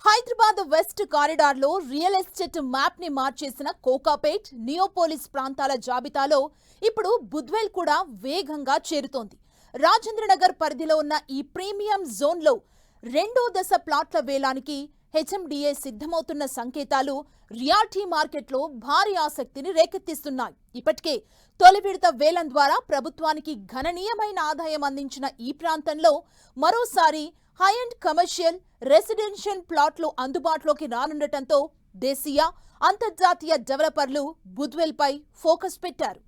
Hyderabad west కారిడార్లో real estate map ని మార్చేసిన కోకాపేట్, నియోపోలిస్ ప్రాంతాల జాబితాలో ఇప్పుడు బుద్వేల్ కూడా వేగంగా చేరుతోంది. రాజేంద్రనగర్ పరిధిలో ఉన్న ఈ ప్రీమియం జోన్లో రెండో దశ ప్లాట్ల వేలానికి హెచ్ఎండిఏ సిద్ధమవుతున్న సంకేతాలు రియాల్టీ మార్కెట్లో భారీ ఆసక్తిని రేకెత్తిస్తున్నాయి. ఇప్పటికే తొలి విడత వేలం ద్వారా ప్రభుత్వానికి గణనీయమైన ఆదాయం అందించిన ఈ ప్రాంతంలో మరోసారి హై అండ్ కమర్షియల్, రెసిడెన్షియల్ ప్లాట్లు అందుబాటులోకి రానుండటంతో దేశీయ, అంతర్జాతీయ డెవలపర్లు బుద్వేల్ పై ఫోకస్ పెట్టారు.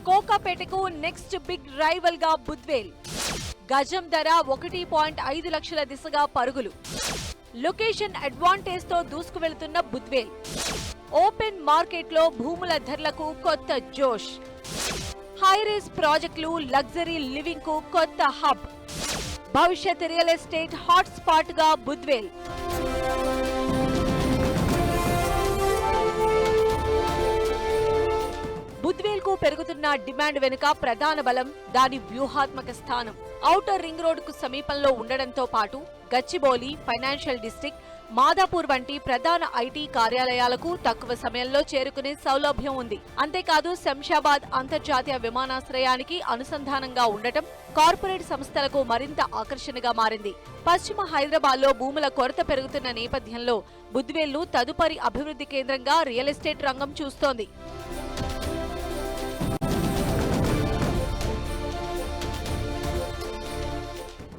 కోకాపేటకు నెక్స్ట్ బిగ్ రైవల్ గా బుద్వేల్. గజం ధర 1.5 లక్షల దిశగా పరుగులు. లొకేషన్ అడ్వాంటేజ్ తో దూసుకు వెళుతున్న బుద్వేల్. ఓపెన్ మార్కెట్ లో భూముల ధరలకు కొత్త జోష్. హైరేస్ ప్రాజెక్టులు, లగ్జరీ లివింగ్ కు కొత్త హబ్. భవిష్యత్ రియల్ ఎస్టేట్ హాట్ స్పాట్ గా బుద్వేల్. బుద్వేల్ కు పెరుగుతున్న డిమాండ్ వెనుక ప్రధాన బలం దాని వ్యూహాత్మక స్థానం. ఔటర్ రింగ్ రోడ్ కు సమీపంలో ఉండడంతో పాటు గచ్చిబౌలి, ఫైనాన్షియల్ డిస్ట్రిక్ట్, మాదాపూర్ వంటి ప్రధాన ఐటీ కార్యాలయాలకు తక్కువ సమయంలో చేరుకునే సౌలభ్యం ఉంది. అంతేకాదు శంషాబాద్ అంతర్జాతీయ విమానాశ్రయానికి అనుసంధానంగా ఉండటం కార్పొరేట్ సంస్థలకు మరింత ఆకర్షణగా మారింది. పశ్చిమ హైదరాబాద్ లో భూముల కొరత పెరుగుతున్న నేపథ్యంలో బుద్వేల్ను తదుపరి అభివృద్ధి కేంద్రంగా రియల్ ఎస్టేట్ రంగం చూస్తోంది.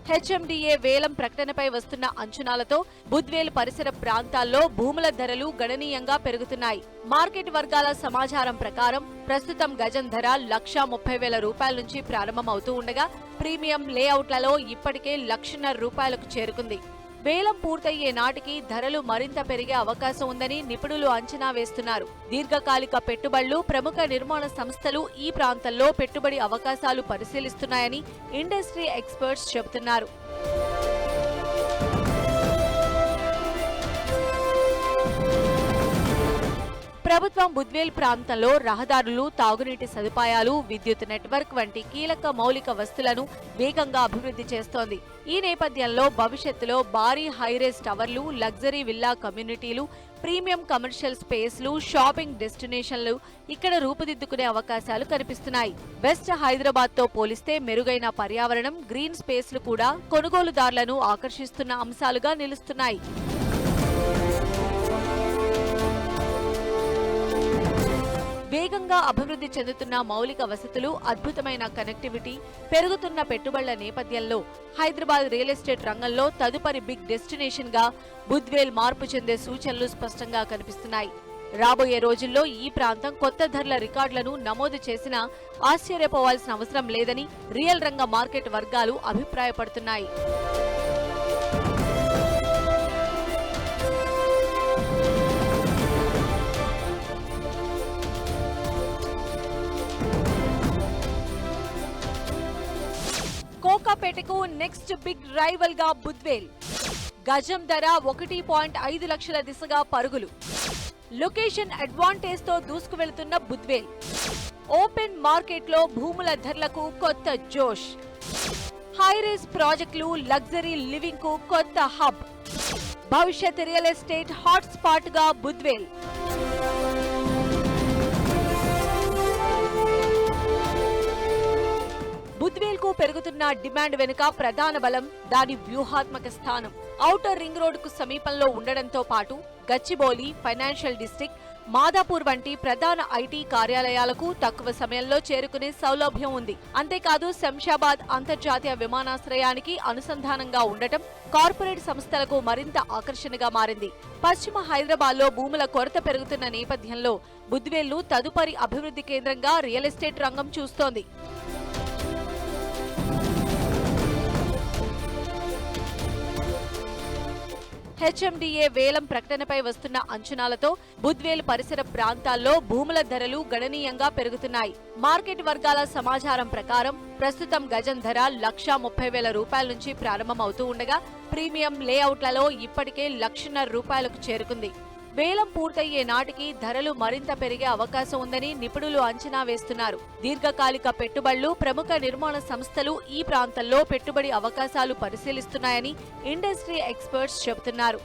హెచ్ఎండిఏ వేలం ప్రకటనపై వస్తున్న అంచనాలతో బుద్వేల్ పరిసర ప్రాంతాల్లో భూముల ధరలు గణనీయంగా పెరుగుతున్నాయి. మార్కెట్ వర్గాల సమాచారం ప్రకారం ప్రస్తుతం గజం ధర 1,30,000 రూపాయల నుంచి ప్రారంభమవుతూ ఉండగా ప్రీమియం లేఅవుట్లలో ఇప్పటికే 1,00,000 రూపాయలకు చేరుకుంది. వేలం పూర్తయ్యే నాటికి ధరలు మరింత పెరిగే అవకాశం ఉందని నిపుణులు అంచనా వేస్తున్నారు. దీర్ఘకాలిక పెట్టుబడులు, ప్రముఖ నిర్మాణ సంస్థలు ఈ ప్రాంతంలో పెట్టుబడి అవకాశాలు పరిశీలిస్తున్నాయని ఇండస్ట్రీ ఎక్స్పర్ట్స్ చెబుతున్నారు. ప్రభుత్వం బుద్వేల్ ప్రాంతంలో రహదారులు, తాగునీటి సదుపాయాలు, విద్యుత్ నెట్వర్క్ వంటి కీలక మౌలిక వస్తువులను వేగంగా అభివృద్ధి చేస్తోంది. ఈ నేపథ్యంలో భవిష్యత్తులో భారీ హైరేస్ టవర్లు, లగ్జరీ విల్లా కమ్యూనిటీలు, ప్రీమియం కమర్షియల్ స్పేస్లు, షాపింగ్ డెస్టినేషన్లు ఇక్కడ రూపుదిద్దుకునే అవకాశాలు కనిపిస్తున్నాయి. వెస్ట్ హైదరాబాద్ తో పోలిస్తే మెరుగైన పర్యావరణం, గ్రీన్ స్పేస్లు కూడా కొనుగోలుదారులను ఆకర్షిస్తున్న అంశాలుగా నిలుస్తున్నాయి. వేగంగా అభివృద్ధి చెందుతున్న మౌలిక వసతులు, అద్భుతమైన కనెక్టివిటీ, పెరుగుతున్న పెట్టుబడుల నేపథ్యంలో హైదరాబాద్ రియల్ ఎస్టేట్ రంగంలో తదుపరి బిగ్ డెస్టినేషన్ గా బుద్వేల్ మార్పు చెందే సూచనలు స్పష్టంగా కనిపిస్తున్నాయి. రాబోయే రోజుల్లో ఈ ప్రాంతం కొత్త ధరల రికార్డులను నమోదు చేసినా ఆశ్చర్యపోవాల్సిన అవసరం లేదని రియల్ రంగ మార్కెట్ వర్గాలు అభిప్రాయపడుతున్నాయి. కోకాపేటకు నెక్స్ట్ బిగ్ రైవల్ గా బుద్వేల్. గజం ధర 1.5 లక్షల దిశగా పరుగులు. లొకేషన్ అడ్వాంటేజ్ తో దూసుకు వెళుతున్న బుద్వేల్. ఓపెన్ మార్కెట్ లో భూముల ధరలకు కొత్త జోష్. హైరేస్ ప్రాజెక్టులు, లగ్జరీ లివింగ్ కు కొత్త హబ్. భవిష్యత్ రియల్ ఎస్టేట్ హాట్ స్పాట్ గా బుద్వేల్. బుద్వేల్ కు పెరుగుతున్న డిమాండ్ వెనుక ప్రధాన బలం దాని వ్యూహాత్మక స్థానం. ఔటర్ రింగ్ రోడ్ కు సమీపంలో ఉండడంతో పాటు గచ్చిబౌలి, ఫైనాన్షియల్ డిస్ట్రిక్ట్, మాదాపూర్ వంటి ప్రధాన ఐటీ కార్యాలయాలకు తక్కువ సమయంలో చేరుకునే సౌలభ్యం ఉంది. అంతేకాదు శంషాబాద్ అంతర్జాతీయ విమానాశ్రయానికి అనుసంధానంగా ఉండటం కార్పొరేట్ సంస్థలకు మరింత ఆకర్షణగా మారింది. పశ్చిమ హైదరాబాద్ లో భూముల కొరత పెరుగుతున్న నేపథ్యంలో బుద్వేల్ను తదుపరి అభివృద్ధి కేంద్రంగా రియల్ ఎస్టేట్ రంగం చూస్తోంది. హెచ్ఎండిఏ వేలం ప్రకటనపై వస్తున్న అంచనాలతో బుద్వేల్ పరిసర ప్రాంతాల్లో భూముల ధరలు గణనీయంగా పెరుగుతున్నాయి. మార్కెట్ వర్గాల సమాచారం ప్రకారం ప్రస్తుతం గజం ధర 1,30,000 రూపాయల నుంచి ప్రారంభమవుతూ ఉండగా ప్రీమియం లేఅవుట్లలో ఇప్పటికే 1,00,000 రూపాయలకు చేరుకుంది. వేలం పూర్తయ్యే నాటికి ధరలు మరింత పెరిగే అవకాశం ఉందని నిపుణులు అంచనా వేస్తున్నారు. దీర్ఘకాలిక పెట్టుబడులు, ప్రముఖ నిర్మాణ సంస్థలు ఈ ప్రాంతంలో పెట్టుబడి అవకాశాలు పరిశీలిస్తున్నాయని ఇండస్ట్రీ ఎక్స్పర్ట్స్ చెబుతున్నారు.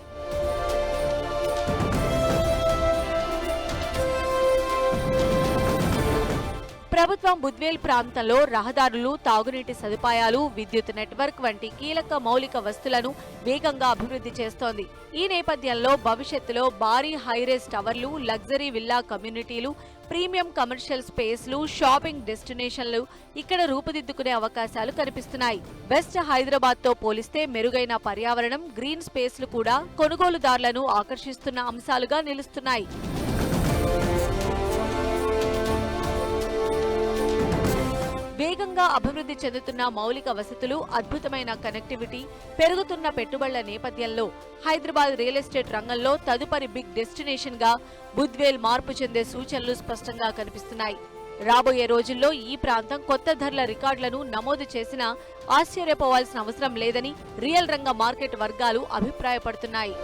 ప్రభుత్వం బుద్వేల్ ప్రాంతంలో రహదారులు, తాగునీటి సదుపాయాలు, విద్యుత్ నెట్వర్క్ వంటి కీలక మౌలిక వస్తువులను వేగంగా అభివృద్ధి చేస్తోంది. ఈ నేపథ్యంలో భవిష్యత్తులో భారీ హైరేజ్ టవర్లు, లగ్జరీ విల్లా కమ్యూనిటీలు, ప్రీమియం కమర్షియల్ స్పేస్లు, షాపింగ్ డెస్టినేషన్లు ఇక్కడ రూపుదిద్దుకునే అవకాశాలు కనిపిస్తున్నాయి. వెస్ట్ హైదరాబాద్ తో పోలిస్తే మెరుగైన పర్యావరణం, గ్రీన్ స్పేస్లు కూడా కొనుగోలుదారులను ఆకర్షిస్తున్న అంశాలుగా నిలుస్తున్నాయి. వేగంగా అభివృద్ధి చెందుతున్న మౌలిక వసతులు, అద్భుతమైన కనెక్టివిటీ, పెరుగుతున్న పెట్టుబడుల నేపథ్యంలో హైదరాబాద్ రియల్ ఎస్టేట్ రంగంలో తదుపరి బిగ్ డెస్టినేషన్ గా బుద్వేల్ మార్పు చెందే సూచనలు స్పష్టంగా కనిపిస్తున్నాయి. రాబోయే రోజుల్లో ఈ ప్రాంతం కొత్త ధరల రికార్డులను నమోదు చేసినా ఆశ్చర్యపోవాల్సిన అవసరం లేదని రియల్ రంగ మార్కెట్ వర్గాలు అభిప్రాయపడుతున్నాయి.